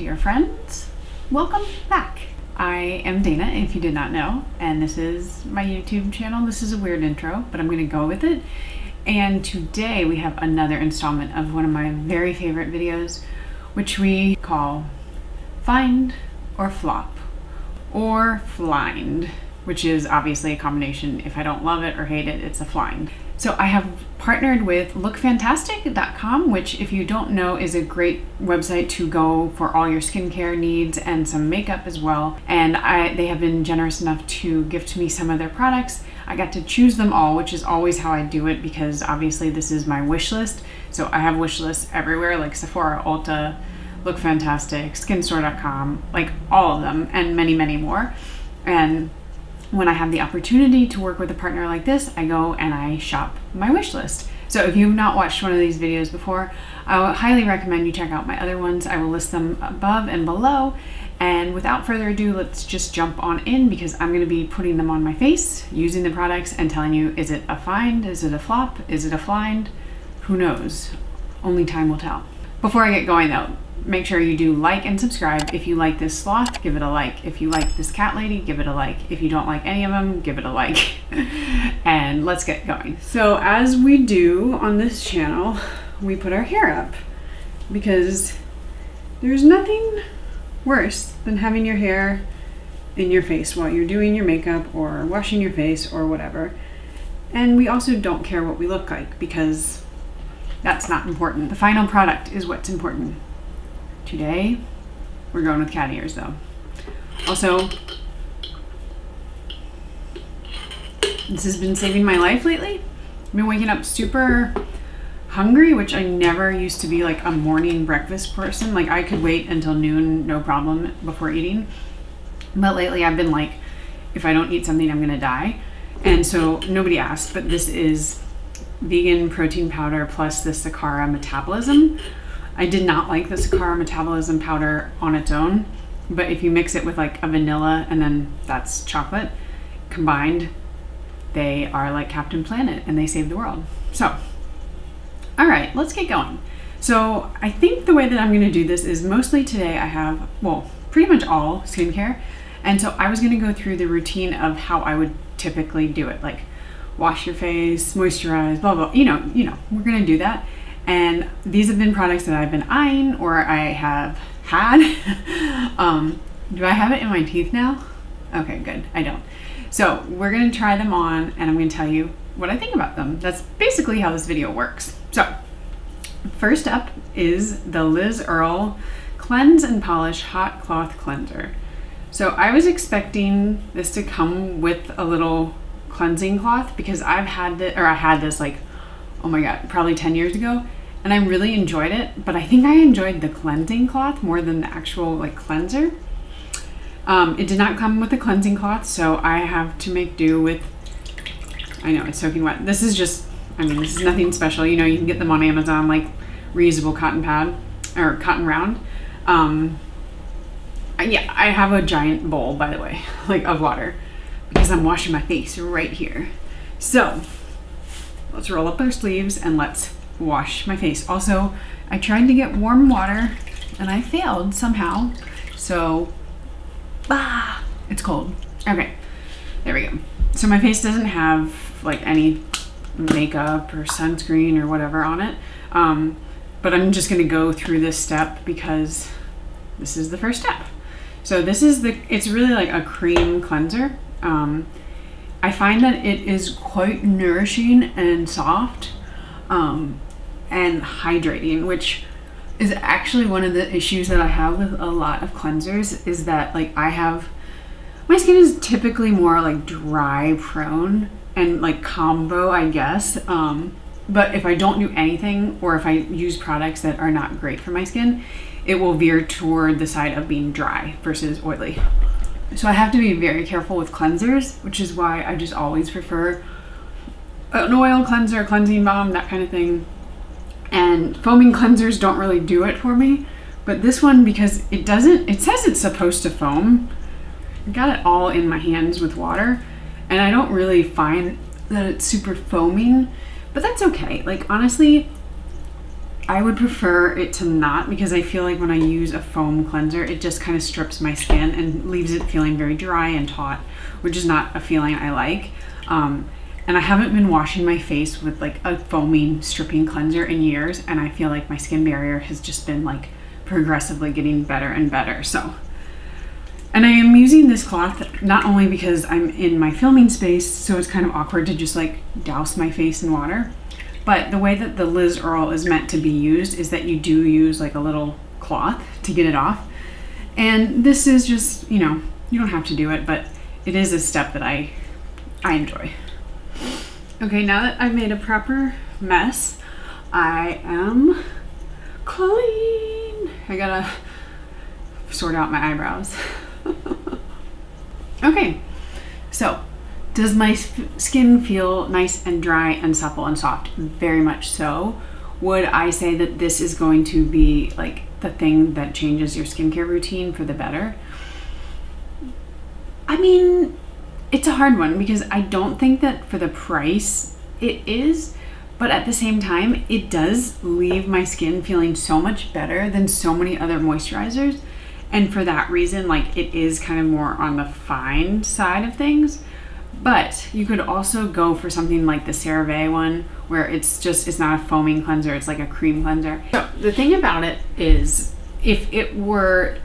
dear friends. Welcome back. I am Dana, if you did not know, and this is my YouTube channel. This is a weird intro, but I'm going to go with it. And today we have another installment of one of my very favorite videos, which we call Find or Flop, or Flind, which is obviously a combination. If I don't love it or hate it, it's a flind. So I have partnered with LookFantastic.com, which, if you don't know, is a great website to go for all your skincare needs and some makeup as well. And they have been generous enough to gift me some of their products. I got to choose them all, which is always how I do it, because obviously this is my wish list. So I have wish lists everywhere, like Sephora, Ulta, LookFantastic, SkinStore.com, like all of them, and many, many more. And when I have the opportunity to work with a partner like this, I go and I shop my wish list. So if you've not watched one of these videos before, I would highly recommend you check out my other ones. I will list them above and below. And without further ado, let's just jump on in, because I'm going to be putting them on my face, using the products, and telling you, is it a find? Is it a flop? Is it a flind? Who knows? Only time will tell. Before I get going though, make sure you do like and subscribe. If you like this sloth, give it a like. If you like this cat lady, give it a like. If you don't like any of them, give it a like. And let's get going. So as we do on this channel, we put our hair up, because there's nothing worse than having your hair in your face while you're doing your makeup or washing your face or whatever. And we also don't care what we look like, because that's not important. The final product is what's important. Today, we're going with cat ears though. Also, this has been saving my life lately. I've been waking up super hungry, which I never used to be like a morning breakfast person. Like I could wait until noon, no problem, before eating. But lately I've been like, if I don't eat something, I'm gonna die. And so nobody asked, but this is vegan protein powder plus the Sakara Metabolism. I did not like the Sakara Metabolism powder on its own, but if you mix it with like a vanilla and then that's chocolate combined, they are like Captain Planet and they save the world. So, all right, let's get going. So I think the way that I'm gonna do this is mostly today I have, well, pretty much all skincare. And so I was gonna go through the routine of how I would typically do it, like wash your face, moisturize, blah, blah, you know, we're gonna do that. And these have been products that I've been eyeing or I have had. Do I have it in my teeth now? Okay, good, I don't. So we're gonna try them on and I'm gonna tell you what I think about them. That's basically how this video works. So first up is the Earl Cleanse and Polish Hot Cloth Cleanser. So I was expecting this to come with a little cleansing cloth, because I had this like, oh my God, probably 10 years ago. And I really enjoyed it, but I think I enjoyed the cleansing cloth more than the actual like cleanser. It did not come with a cleansing cloth, so I have to make do with, I know it's soaking wet. This is just, I mean, this is nothing special. You know, you can get them on Amazon, like reusable cotton pad or cotton round. Yeah, I have a giant bowl, by the way, like of water, because I'm washing my face right here. So let's roll up our sleeves and let's wash my face. Also, I tried to get warm water and I failed somehow. So, it's cold. Okay, there we go. So my face doesn't have like any makeup or sunscreen or whatever on it. But I'm just gonna go through this step because this is the first step. So this is it's really like a cream cleanser. I find that it is quite nourishing and soft. And hydrating, which is actually one of the issues that I have with a lot of cleansers, is that like my skin is typically more like dry prone and like combo, I guess. But if I don't do anything, or if I use products that are not great for my skin, it will veer toward the side of being dry versus oily. So I have to be very careful with cleansers, which is why I just always prefer an oil cleanser, cleansing balm, that kind of thing. And foaming cleansers don't really do it for me, but this one, because it says it's supposed to foam. I got it all in my hands with water, and I don't really find that it's super foaming, but that's okay. Like honestly, I would prefer it to not, because I feel like when I use a foam cleanser, it just kind of strips my skin and leaves it feeling very dry and taut, which is not a feeling I like. And I haven't been washing my face with like a foaming stripping cleanser in years, and I feel like my skin barrier has just been like progressively getting better and better. So, and I am using this cloth not only because I'm in my filming space, so it's kind of awkward to just like douse my face in water, but the way that the Liz Earl is meant to be used is that you do use like a little cloth to get it off. And this is just, you know, you don't have to do it, but it is a step that I enjoy. Okay, now that I've made a proper mess, I am clean. I gotta sort out my eyebrows. Okay, so does my skin feel nice and dry and supple and soft? Very much so. Would I say that this is going to be like the thing that changes your skincare routine for the better? I mean, it's a hard one because I don't think that for the price it is, but at the same time, it does leave my skin feeling so much better than so many other moisturizers. And for that reason, like, it is kind of more on the fine side of things. But you could also go for something like the CeraVe one, where it's not a foaming cleanser, it's like a cream cleanser. So the thing about it is, if it were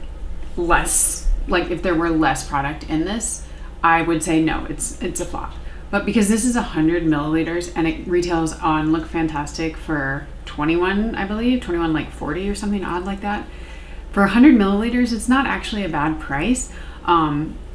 less, like if there were less product in this, I would say no, it's a flop. But because this is 100 milliliters and it retails on LookFantastic for 21, I believe, 21 like 40 or something odd like that. For 100 milliliters, it's not actually a bad price.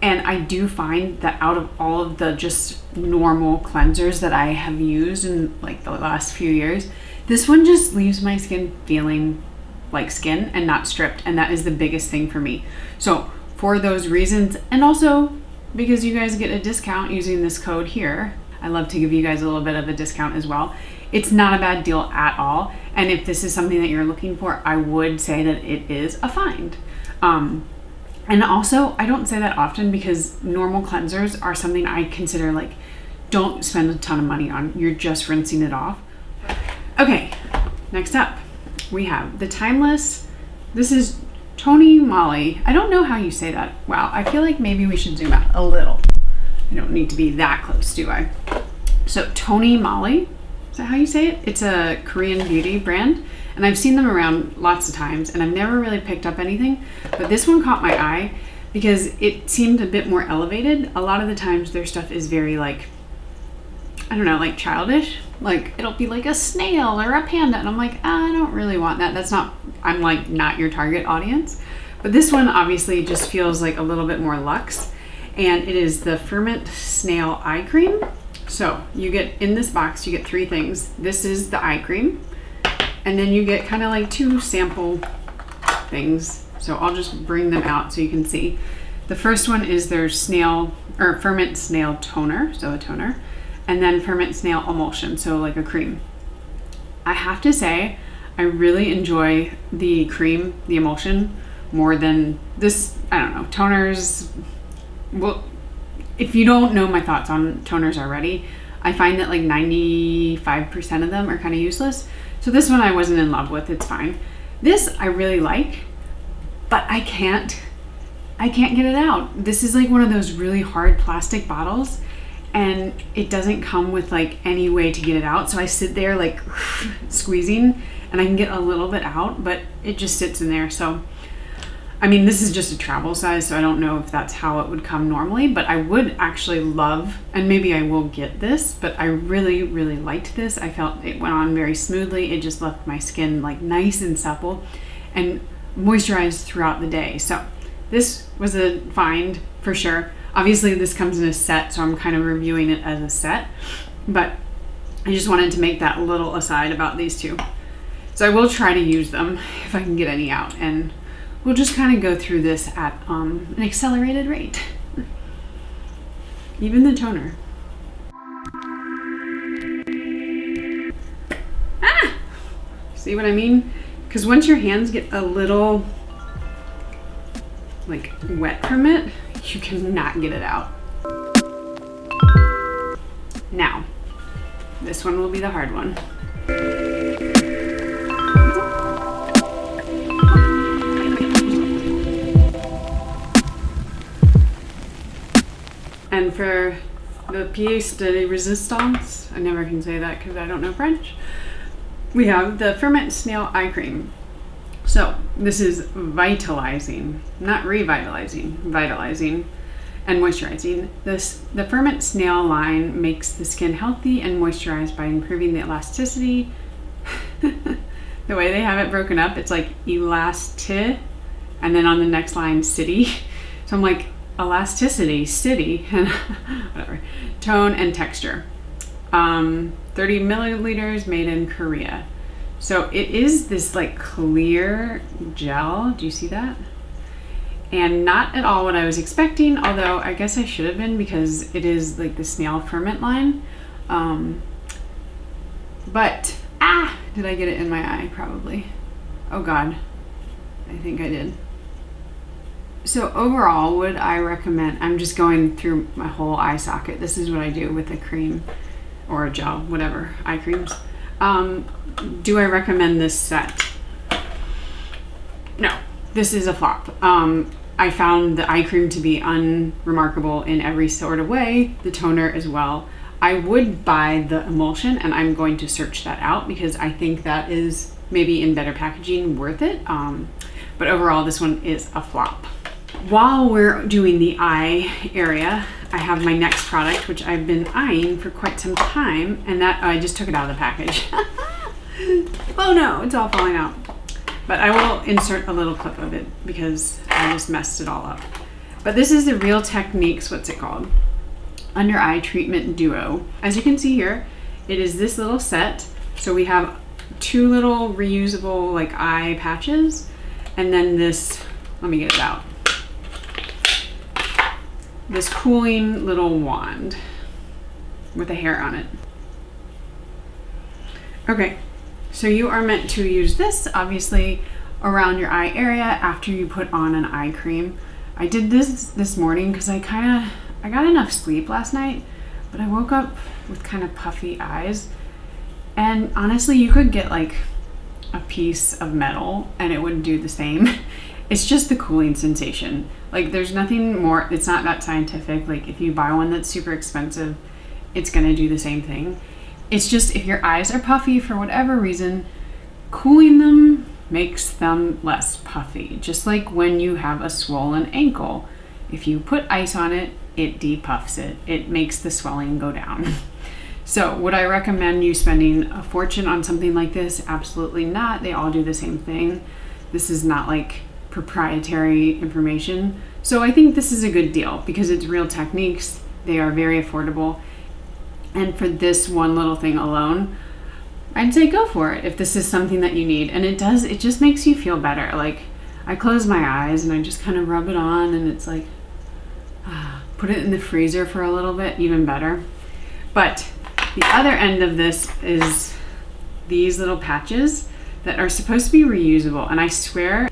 And I do find that out of all of the just normal cleansers that I have used in like the last few years, this one just leaves my skin feeling like skin and not stripped. And that is the biggest thing for me. So for those reasons, and also because you guys get a discount using this code here, I love to give you guys a little bit of a discount as well. It's not a bad deal at all. And if this is something that you're looking for, I would say that it is a find. And also, I don't say that often because normal cleansers are something I consider like, don't spend a ton of money on. You're just rinsing it off. Okay, next up, we have the Timeless. This is Tony Moly. I don't know how you say that. Wow, I feel like maybe we should zoom out a little. I don't need to be that close, do I? So Tony Moly, is that how you say it? It's a Korean beauty brand. And I've seen them around lots of times and I've never really picked up anything, but this one caught my eye because it seemed a bit more elevated. A lot of the times their stuff is very like, I don't know, like childish. Like it'll be like a snail or a panda and I'm like, I don't really want that. That's not, I'm like not your target audience. But this one obviously just feels like a little bit more luxe, and it is the Ferment Snail Eye Cream. So you get, in this box, you get 3 things. This is the eye cream. And then you get kind of like 2 sample things. So I'll just bring them out so you can see. The first one is their Ferment Snail Toner, so a toner. And then Ferment Snail Emulsion, so like a cream. I have to say, I really enjoy the cream, the emulsion, more than this, I don't know, toners. Well, if you don't know my thoughts on toners already, I find that like 95% of them are kind of useless. So this one I wasn't in love with, it's fine. This I really like, but I can't get it out. This is like one of those really hard plastic bottles and it doesn't come with like any way to get it out. So I sit there like squeezing and I can get a little bit out, but it just sits in there. So, I mean, this is just a travel size, so I don't know if that's how it would come normally, but I would actually love, and maybe I will get this, but I really, really liked this. I felt it went on very smoothly. It just left my skin like nice and supple and moisturized throughout the day. So this was a find for sure. Obviously this comes in a set, so I'm kind of reviewing it as a set, but I just wanted to make that little aside about these 2. So I will try to use them if I can get any out, and we'll just kind of go through this at an accelerated rate. Even the toner. Ah! See what I mean? Because once your hands get a little like wet from it, you cannot get it out. Now, this one will be the hard one. It's And for the pièce de résistance, I never can say that because I don't know French, we have the Ferment Snail Eye Cream. So this is vitalizing, not revitalizing, vitalizing and moisturizing. The Ferment Snail line makes the skin healthy and moisturized by improving the elasticity. The way they have it broken up, it's like elasti, and then on the next line, city. So I'm like, elasticity, city, and whatever. Tone and texture. 30 milliliters, made in Korea. So it is this like clear gel. Do you see that? And not at all what I was expecting, although I guess I should have been because it is like the Snail Ferment line. But, did I get it in my eye? Probably. Oh God, I think I did. So overall, would I recommend, I'm just going through my whole eye socket. This is what I do with a cream or a gel, whatever, eye creams. Do I recommend this set? No, this is a flop. I found the eye cream to be unremarkable in every sort of way, the toner as well. I would buy the emulsion, and I'm going to search that out because I think that is maybe in better packaging worth it. But overall, this one is a flop. While we're doing the eye area, I have my next product, which I've been eyeing for quite some time, and that I just took it out of the package. Oh no, it's all falling out. But I will insert a little clip of it because I just messed it all up. But this is the Real Techniques, what's it called? Under Eye Treatment Duo. As you can see here, it is this little set. So we have 2 little reusable like eye patches, and then this, let me get it out. This cooling little wand with a hair on it. Okay, so you are meant to use this obviously around your eye area after you put on an eye cream. I did this morning because I got enough sleep last night, but I woke up with kind of puffy eyes. And honestly, you could get like a piece of metal and it would do the same. It's just the cooling sensation. Like there's nothing more, it's not that scientific. Like if you buy one that's super expensive, it's gonna do the same thing. It's just if your eyes are puffy for whatever reason, cooling them makes them less puffy. Just like when you have a swollen ankle, if you put ice on it, it depuffs it. It makes the swelling go down. So would I recommend you spending a fortune on something like this? Absolutely not. They all do the same thing. This is not like proprietary information. So I think this is a good deal because it's Real Techniques. They are very affordable. And for this one little thing alone, I'd say go for it if this is something that you need. And it just makes you feel better. Like I close my eyes and I just kind of rub it on and it's like, put it in the freezer for a little bit, even better. But the other end of this is these little patches that are supposed to be reusable. And I swear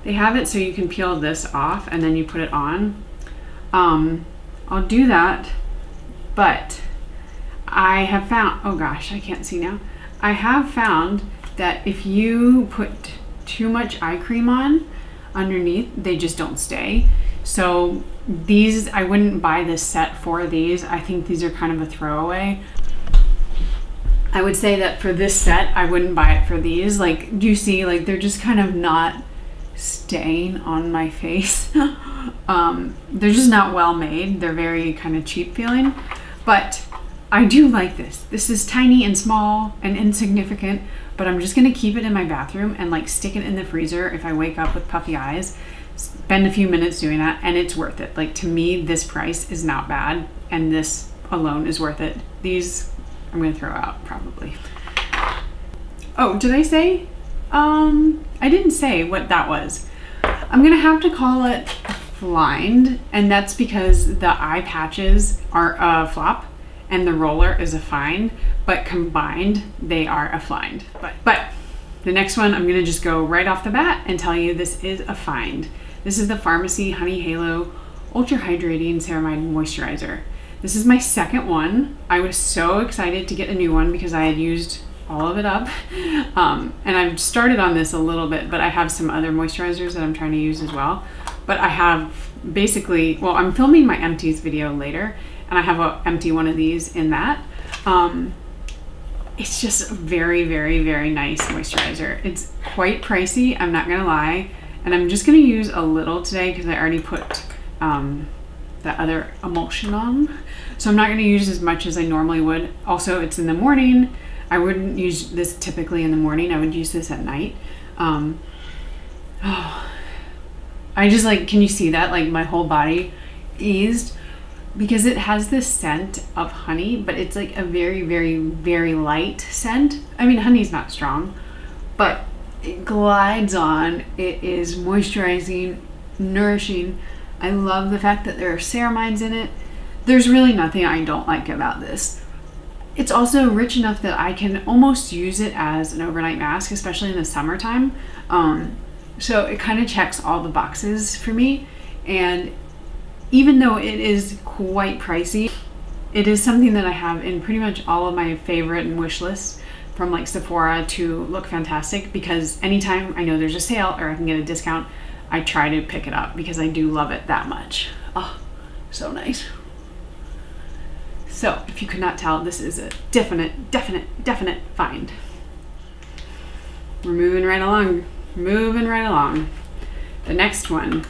they have it so you can peel this off and then you put it on. I'll do that, but I have found, oh gosh, I can't see now. I have found that if you put too much eye cream on underneath, they just don't stay. So these, I wouldn't buy this set for these. I think these are kind of a throwaway. I would say that for this set, I wouldn't buy it for these. Like, do you see, like they're just kind of not staying on my face. They're just not well made. They're very kind of cheap feeling, but I do like this. This is tiny and small and insignificant, but I'm just gonna keep it in my bathroom and like stick it in the freezer if I wake up with puffy eyes. Spend a few minutes doing that and it's worth it. Like to me, this price is not bad and this alone is worth it. These I'm gonna throw out probably. Oh, did I say? I didn't say what that was. I'm gonna have to call it blind, and that's because the eye patches are a flop and the roller is a find, but combined they are a find. But the next one, I'm gonna just go right off the bat and tell you this is a find. This is the Pharmacy Honey Halo Ultra Hydrating Ceramide Moisturizer. This is my second one. I was so excited to get a new one because I had used all of it up. And I've started on this a little bit, but I have some other moisturizers that I'm trying to use as well. But I have basically, well, I'm filming my empties video later, and I have an empty one of these in that. It's just a very, very, very nice moisturizer. It's quite pricey, I'm not gonna lie. And I'm just gonna use a little today because I already put the other emulsion on. So I'm not gonna use as much as I normally would. Also, it's in the morning. I wouldn't use this typically in the morning. I would use this at night. I just like, can you see that? Like my whole body eased because it has this scent of honey, but it's like a very, very, very light scent. I mean, honey's not strong, but it glides on. It is moisturizing, nourishing. I love the fact that there are ceramides in it. There's really nothing I don't like about this. It's also rich enough that I can almost use it as an overnight mask, especially in the summertime. So it kind of checks all the boxes for me. And even though it is quite pricey, it is something that I have in pretty much all of my favorite and wish lists, from like Sephora to LookFantastic, because anytime I know there's a sale or I can get a discount, I try to pick it up because I do love it that much. Oh, so nice. So if you could not tell, this is a definite find. We're moving right along. The next one,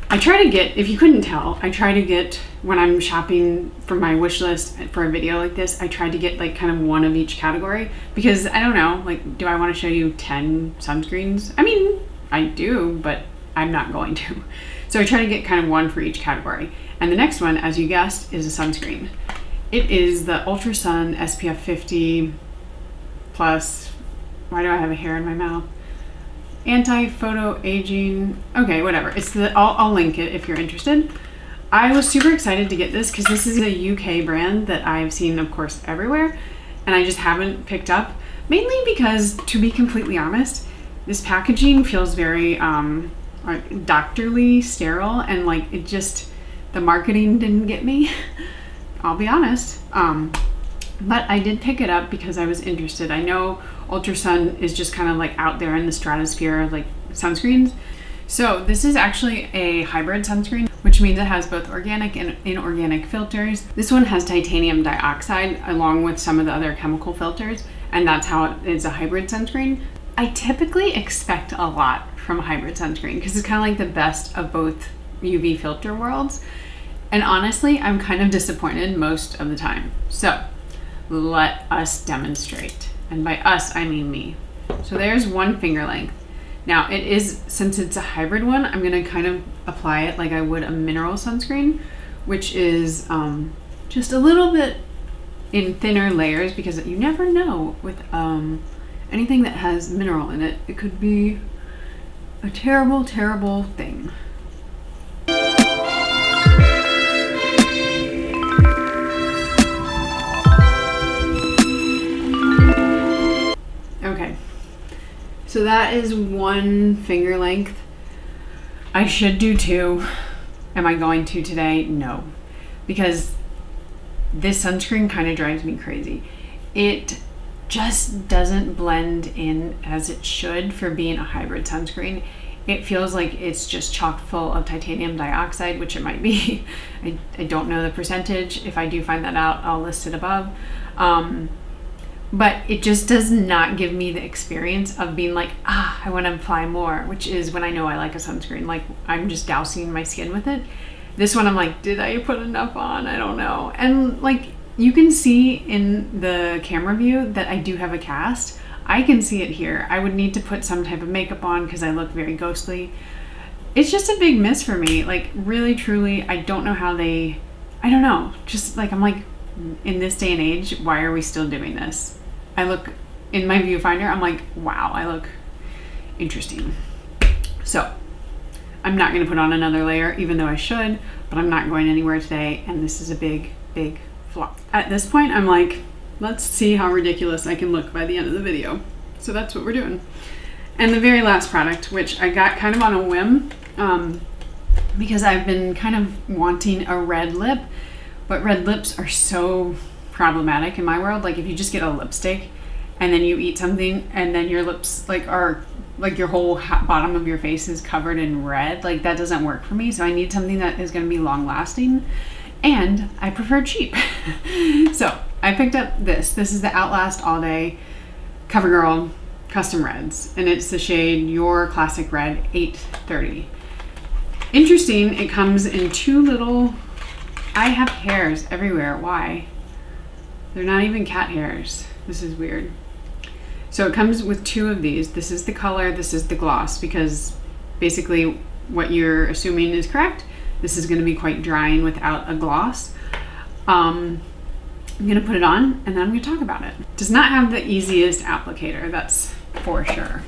I try to get, if you couldn't tell, I try to get, when I'm shopping for my wish list for a video like this, I try to get like kind of one of each category, because I don't know, like, do I want to show you 10 sunscreens? I mean, I do, but I'm not going to. So I try to get kind of one for each category. And the next one, as you guessed, is a sunscreen. It is the Ultra Sun SPF 50 plus, why do I have a hair in my mouth? Anti-photo aging, okay, whatever. It's the, I'll link it if you're interested. I was super excited to get this because this is a UK brand that I've seen, of course, everywhere, and I just haven't picked up, mainly because, to be completely honest, this packaging feels very like doctorly sterile, and like it just, the marketing didn't get me. I'll be honest. But I did pick it up because I was interested. I know Ultra Sun is just kind of like out there in the stratosphere of like sunscreens. So this is actually a hybrid sunscreen, which means it has both organic and inorganic filters. This one has titanium dioxide along with some of the other chemical filters, and that's how it is a hybrid sunscreen. I typically expect a lot from a hybrid sunscreen because it's kind of like the best of both UV filter worlds. And honestly, I'm kind of disappointed most of the time. So let us demonstrate. And by us, I mean me. So there's one finger length. Now it is, since it's a hybrid one, I'm gonna kind of apply it like I would a mineral sunscreen, which is just a little bit in thinner layers, because you never know with anything that has mineral in it. It could be a terrible, terrible thing. Okay, so that is one finger length. I should do two. Am I going to today? No, because this sunscreen kind of drives me crazy. It just doesn't blend in as it should for being a hybrid sunscreen. It feels like it's just chock full of titanium dioxide, which it might be. I don't know the percentage. If I do find that out, I'll list it above. But it just does not give me the experience of being like, I want to apply more, which is when I know I like a sunscreen. Like, I'm just dousing my skin with it. This one, I'm like, did I put enough on? I don't know. And like, you can see in the camera view that I do have a cast. I can see it here. I would need to put some type of makeup on because I look very ghostly. It's just a big miss for me. Like, really, truly, I don't know how they, I don't know. Just like, I'm like, in this day and age, why are we still doing this? I look in my viewfinder, I'm like, wow, I look interesting. So I'm not gonna put on another layer, even though I should, but I'm not going anywhere today, and this is a big, big flop. At this point, I'm like, let's see how ridiculous I can look by the end of the video. So that's what we're doing. And the very last product, which I got kind of on a whim, because I've been kind of wanting a red lip, but red lips are so problematic in my world. Like, if you just get a lipstick and then you eat something and then your lips like are like your whole bottom of your face is covered in red. Like that doesn't work for me. So I need something that is going to be long lasting, and I prefer cheap. So I picked up this. This is the Outlast All Day Covergirl Custom Reds, and it's the shade Your Classic Red 830. Interesting, it comes in two little, I have hairs everywhere. Why? They're not even cat hairs. This is weird. So it comes with two of these. This is the color, this is the gloss, because basically what you're assuming is correct. This is going to be quite drying without a gloss. I'm going to put it on and then I'm going to talk about it. Does not have the easiest applicator, that's for sure.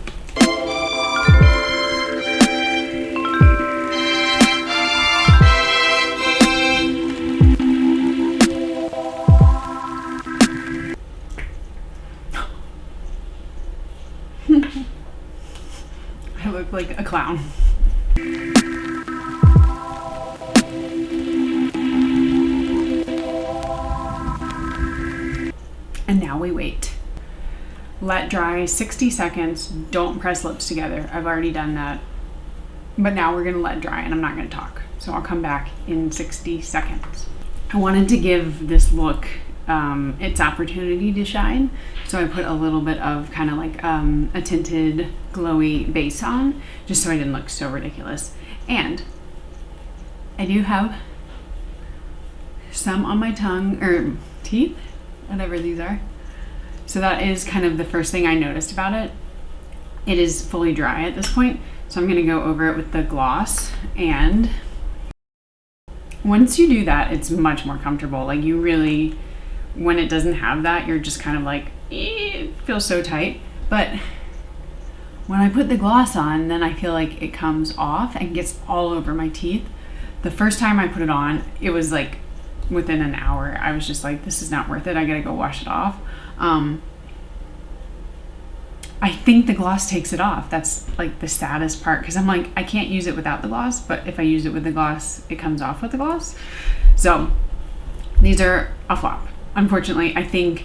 I look like a clown. And now we wait. Let dry 60 seconds. Don't press lips together. I've already done that. But now we're gonna let dry and I'm not gonna talk. So I'll come back in 60 seconds. I wanted to give this look its opportunity to shine. So I put a little bit of kind of like a tinted glowy base on, just so I didn't look so ridiculous. And I do have some on my tongue or teeth, whatever these are. So that is kind of the first thing I noticed about it. It is fully dry at this point. So I'm gonna go over it with the gloss, and once you do that, it's much more comfortable. Like you really, when it doesn't have that, you're just kind of like, it feels so tight. But when I put the gloss on, then I feel like it comes off and gets all over my teeth. The first time I put it on, it was like within an hour, I was just like, this is not worth it. I gotta go wash it off. I think the gloss takes it off. That's like the saddest part, because I'm like, I can't use it without the gloss, but if I use it with the gloss, it comes off with the gloss. So these are a flop. Unfortunately, I think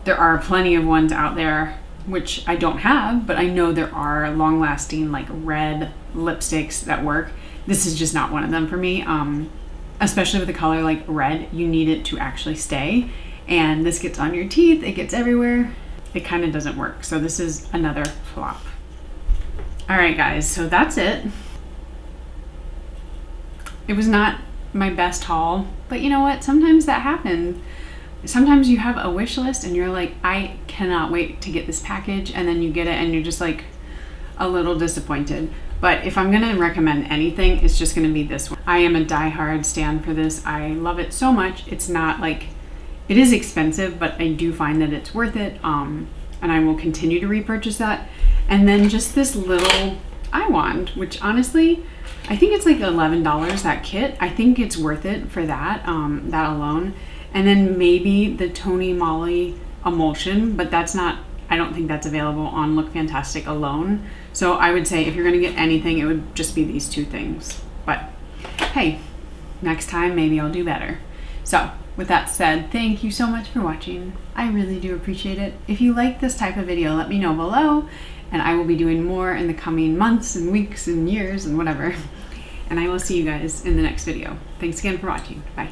there are plenty of ones out there, which I don't have, but I know there are long-lasting like red lipsticks that work. This is just not one of them for me. Especially with a color like red, you need it to actually stay. And this gets on your teeth, it gets everywhere. It kind of doesn't work. So this is another flop. All right, guys, so that's it. It was not my best haul, but you know what? Sometimes that happens. Sometimes you have a wish list and you're like, I cannot wait to get this package, and then you get it and you're just like a little disappointed. But if I'm gonna recommend anything, it's just gonna be this one. I am a diehard stan for this. I love it so much. It's not like, it is expensive, but I do find that it's worth it. And I will continue to repurchase that. And then just this little eye wand, which honestly, I think it's like $11, that kit. I think it's worth it for that, that alone. And then maybe the Tony Moly emulsion, but that's not, I don't think that's available on LookFantastic alone. So I would say if you're gonna get anything, it would just be these two things. But hey, next time maybe I'll do better. So with that said, thank you so much for watching. I really do appreciate it. If you like this type of video, let me know below, and I will be doing more in the coming months and weeks and years and whatever. And I will see you guys in the next video. Thanks again for watching. Bye.